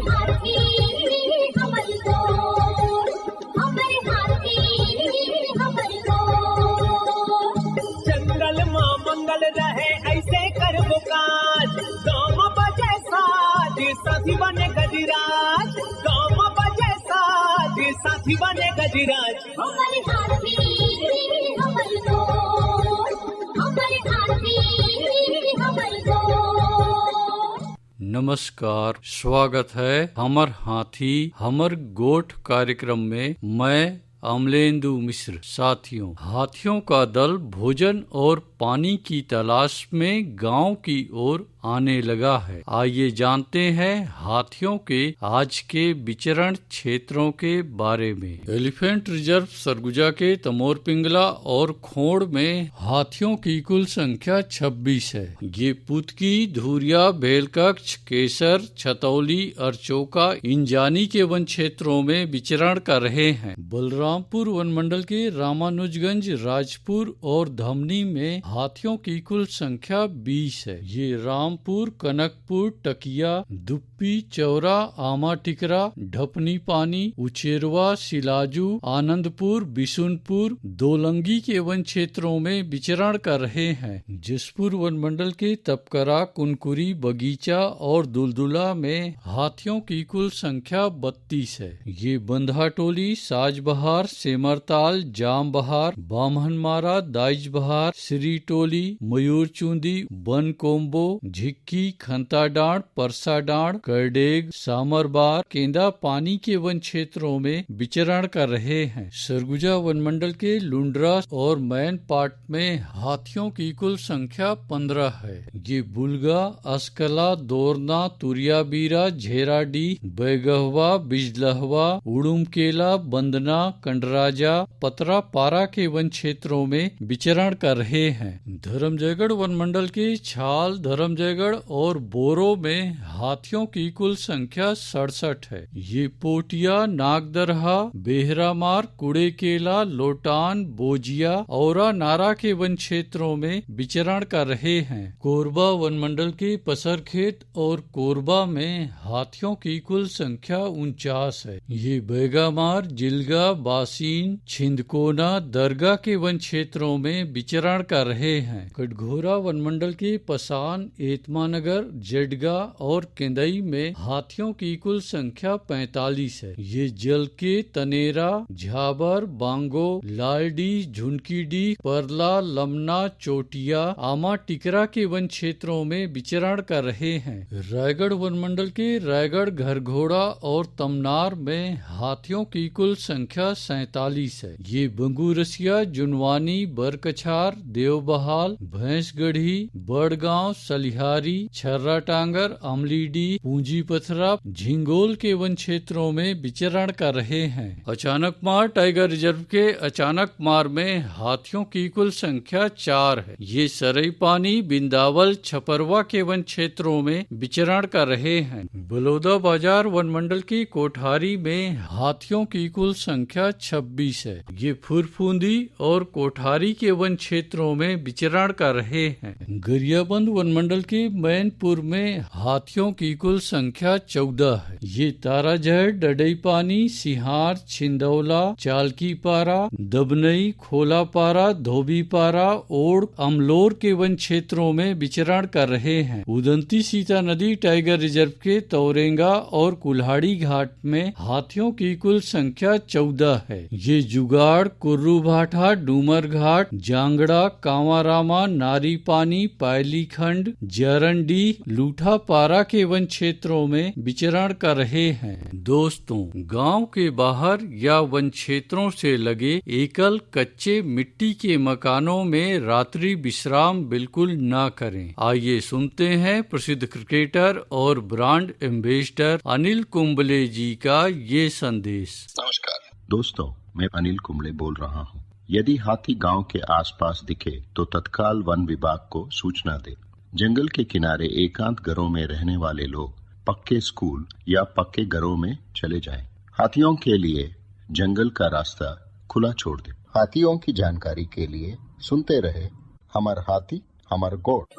हाथी हमर गोर, हमर हाथी हमर गोर। जंगल मां मंगल रहे ऐसे करबो काज, गाँव बजे साज साथी बने गजराज, गाँव बजे साज साथी बने गजराज। हमर हाथी हमर गोर, हमर हाथी हमर गोर। नमस्कार, स्वागत है हमर हाथी हमर गोठ कार्यक्रम में। मैं अमलेंदु मिश्र। साथियों, हाथियों का दल भोजन और पानी की तलाश में गांव की ओर आने लगा है। आइए जानते हैं हाथियों के आज के विचरण क्षेत्रों के बारे में। एलिफेंट रिजर्व सरगुजा के तमोर पिंगला और खोड़ में हाथियों की कुल संख्या 26 है। ये पुतकी, धुरिया, बेलकक्ष, केसर, छतौली, अरचोका, इंजानी के वन क्षेत्रों में विचरण कर रहे हैं। बलरामपुर वन मंडल के रामानुजगंज, राजपुर और धमनी में हाथियों की कुल संख्या 20 है। ये रामपुर, कनकपुर, टकिया, दुप्पी, चौरा, आमा टिकरा, ढपनी पानी, उचेरवा, सिलाजू, आनंदपुर, बिशुनपुर, दोलंगी के वन क्षेत्रों में विचरण कर रहे हैं। जसपुर वन मंडल के तपकरा, कुनकुरी, बगीचा और दुलदुला में हाथियों की कुल संख्या 32 है। ये बंधाटोली, साजबहार, सेमरताल, जामबहार, बामहनमारा, दाइजबहार, श्रीटोली, मयूरचुंदी, बन कोम्बो, झिक्की, खंताडांड, परसाडांड, करडेग, सामरबार, केंदा पानी के वन क्षेत्रों में विचरण कर रहे हैं। सरगुजा वन मंडल के लुंड्रा और मैन पाट में हाथियों की कुल संख्या 15 है। ये बुलगा, अस्कला, दोरना, तुरियाबीरा, झेराडी, बैगहवा, बिजलहवा, उड़ुमकेला, बंदना, कंडराजा, पतरा पारा के वन क्षेत्रों में विचरण कर रहे हैं। धर्मजयगढ़ वन मंडल के छाल, धर्मजयगढ़ और बोरो में हाथियों की कुल संख्या 67 है। ये पोटिया, नागदरहा, बेहरामार, कुड़ेकेला, लोटान, बोजिया, औरा नारा के वन क्षेत्रों में विचरण कर रहे हैं। कोरबा वन मंडल के पसरखेत और कोरबा में हाथियों की कुल संख्या 49 है। ये बैगामार, जिलगा, बासीन, छिंदकोना, दरगाह के वन क्षेत्रों में विचरण कर रहे हैं। कटघोरा वन मंडल के पसान, एतमानगर, जडगा और केंदई में हाथियों की कुल संख्या 45 है। ये जल के तनेरा, झाबर, बांगो, लालडी, झुनकीडी, परला, लमना, चोटिया, आमा टिकरा के वन क्षेत्रों में विचरण कर रहे हैं। रायगढ़ वन मंडल के रायगढ़, घरघोड़ा और तमनार में हाथियों की कुल संख्या 47 है। ये बंगूरसिया, जुनवानी, बरकछार, देवबहाल, भैंसगढ़ी, बड़गांव, सलिहारी, छर्रा टांगर, अमलीडी, पूंजी पथरा, झिंगोल के वन क्षेत्रों में विचरण कर रहे हैं। अचानकमार टाइगर रिजर्व के अचानकमार में हाथियों की कुल संख्या 4 है। ये सरई पानी, बिंदावल, छपरवा के वन क्षेत्रों में विचरण कर रहे हैं। बलौदा बाजार वन मंडल की कोठारी में हाथियों की कुल संख्या 26 है। ये फुरफुंदी और कोठारी के वन क्षेत्रों में विचरण कर रहे हैं। गरियाबंद वन मंडल के मैनपुर में हाथियों की कुल संख्या 14 है। ये ताराजहर, डडईपानी, सिहार, छिंदौला, चालकीपारा, दबनई, खोलापारा, धोबीपारा, ओड़, अमलोर के वन क्षेत्रों में विचरण कर रहे हैं। उदंती सीता नदी टाइगर रिजर्व के तौरेंगा और कुल्हाड़ी घाट में हाथियों की कुल संख्या 14 है। ये जुगाड़, कुर्रू भाठा, डूमर घाट, जांगड़ा, कांवारामा, नारी पानी, पायली खंड, जरंडी, लूठा पारा के वन क्षेत्रों में विचरण कर रहे हैं। दोस्तों, गांव के बाहर या वन क्षेत्रों से लगे एकल कच्चे मिट्टी के मकानों में रात्रि विश्राम बिल्कुल न करें। आइए सुनते हैं प्रसिद्ध क्रिकेटर और ब्रांड एम्बेसडर अनिल कुंबले जी का ये संदेश। नमस्कार दोस्तों, मैं अनिल कुंबले बोल रहा हूँ। यदि हाथी गांव के आसपास दिखे तो तत्काल वन विभाग को सूचना दे। जंगल के किनारे एकांत घरों में रहने वाले लोग पक्के स्कूल या पक्के घरों में चले जाएं। हाथियों के लिए जंगल का रास्ता खुला छोड़ दे। हाथियों की जानकारी के लिए सुनते रहे हमर हाथी हमर गोठ।